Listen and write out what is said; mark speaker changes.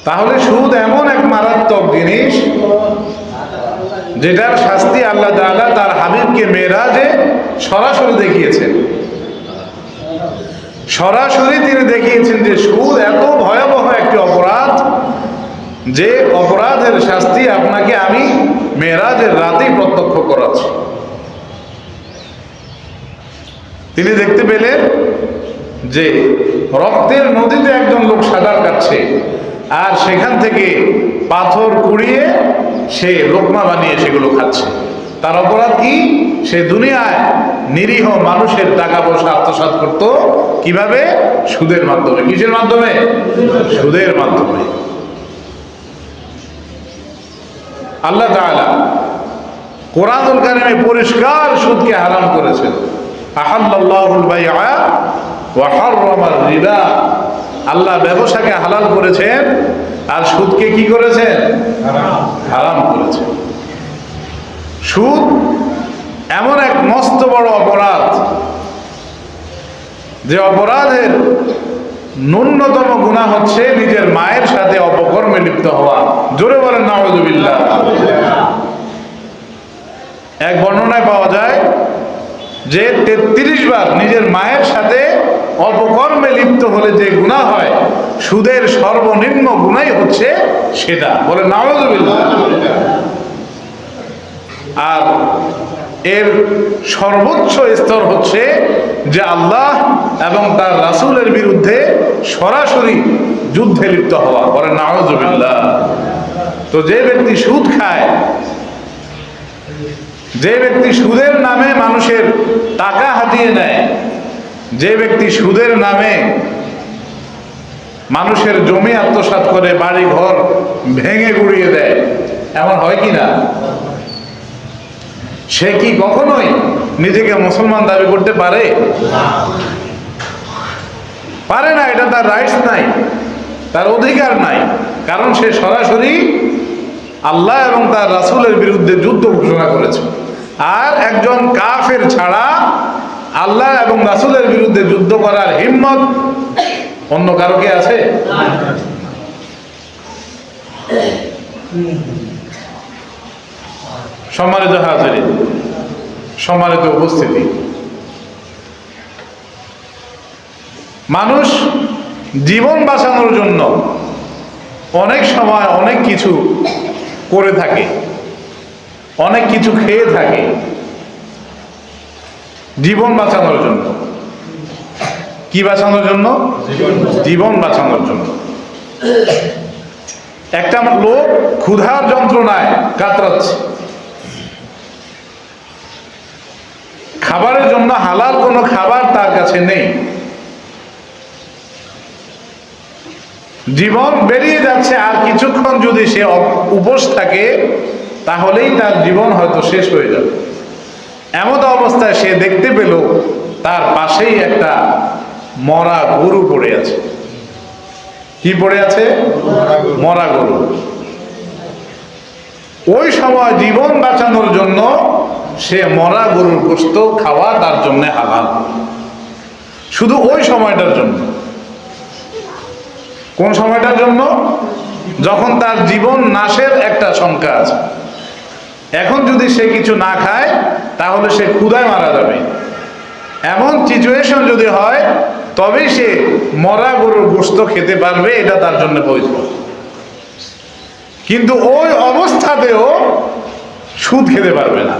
Speaker 1: তাহলে সুদ এমন এক মারাত্মক জিনিস যেটার শাস্তি আল্লাহ তাআলা তার হাবিবকে মেরাজে সরাসরি দেখিয়েছেন। সরাসরি তিনি দেখিয়েছেন যে সুদ এত ভয়াবহ একটি অপরাধ যে অপরাধের শাস্তি আপনাকে আমি মেরাজের রাতেই প্রত্যক্ষ করাচ্ছি। তিনি দেখতে পেলেন যে রক্তের নদীতে একজন লোক সাঁতার কাটছে, আর সেখান থেকে পাথর কুড়িয়ে সে লোকমা বানিয়ে সেগুলো খাচ্ছে। তার অপরাধ কি? সে দুনিয়ায় নিরীহ মানুষের টাকা পয়সা আত্মসাৎ করত। কিভাবে? সুদের মাধ্যমে। কিসের মাধ্যমে? সুদের মাধ্যমে। আল্লাহ তাআলা কোরআনুল কারীমে পরিষ্কার সুদকে হারাম করেছেন। আহাল্লাল্লাহুল বাইআ ওয়া হাররামার রিবা। আল্লাহ ব্যবসাকে হালাল করেছেন আর সুদকে কি করেছেন? হারাম করেছেন। সুদ এমন এক মস্ত বড় অপরাধ যে অপরাধের ন্যূনতম গুনাহ হচ্ছে নিজের মায়ের সাথে অপকর্মে লিপ্ত হওয়া। জোরে বলেন নাউযুবিল্লাহ। এক বর্ণনায় পাওয়া যায় যে 33 বার নিজের মায়ের সাথে অপকর্মে লিপ্ত হলে যে গুনাহ হয়, সুদের সর্বনিম্ন গুনাহই হচ্ছে সেটা। বলেন নাউযুবিল্লাহ। আর এর সর্বোচ্চ স্তর হচ্ছে যে আল্লাহ এবং তার রাসূলের বিরুদ্ধে সরাসরি যুদ্ধে লিপ্ত হওয়া। বলেন নাউযুবিল্লাহ। তো যে ব্যক্তি সুদ খায়, যে ব্যক্তি সুদের নামে মানুষের টাকা হাতিয়ে নেয়, যে ব্যক্তি সুদের নামে মানুষের জমি আত্মসাৎ করে, বাড়ি ঘর ভেঙে গুড়িয়ে দেয়, এমন হয় কি না? সে কি কখনোই নিজেকে মুসলমান দাবি করতে পারে? পারে না। এটা তার রাইটস নাই, তার অধিকার নাই। কারণ সে সরাসরি আল্লাহ এবং তার রাসূলের বিরুদ্ধে যুদ্ধ ঘোষণা করেছে। আর একজন কাফের ছাড়া আল্লাহ এবং রাসূলের বিরুদ্ধে যুদ্ধ করার হিম্মত অন্য কারো কি আছে? সম্মানিত হাজিরিন, সম্মানিত উপস্থিতি, মানুষ জীবন বাঁচানোর জন্য অনেক সময় অনেক কিছু করে থাকে, অনেক কিছু খেয়ে থাকে জীবন বাঁচানোর জন্য। কি বাঁচানোর জন্য? জীবন বাঁচানোর জন্য। একটা লোক ক্ষুধার যন্ত্রণায় কাতরাচ্ছে, খাবারের জন্য হালাল কোনো খাবার তার কাছে নেই, জীবন বেরিয়ে যাচ্ছে। আর কিছুক্ষণ যদি সে উপোস থাকে তাহলেই তার জীবন হয়তো শেষ হয়ে যাবে। এমন অবস্থায় সে দেখতে পেল তার পাশেই একটা মরা গরু পড়ে আছে। কি পড়ে আছে? মরা গরু। ওই সময় জীবন বাঁচানোর জন্য সে মরা গরুর গোশত খাওয়া তার জন্য হালাল, শুধু ওই সময়টার জন্য। কোন সময়টার জন্য? যখন তার জীবন নাশের একটা শঙ্কা আছে। এখন যদি সে কিছু না খায় তাহলে সে ক্ষুধায় মারা যাবে। এমন সিচুয়েশন যদি হয় তবেই সে মরা গরুর গোশত খেতে পারবে, এটা তার জন্য বৈধ। কিন্তু ওই অবস্থাতেও সুদ খেতে পারবে না।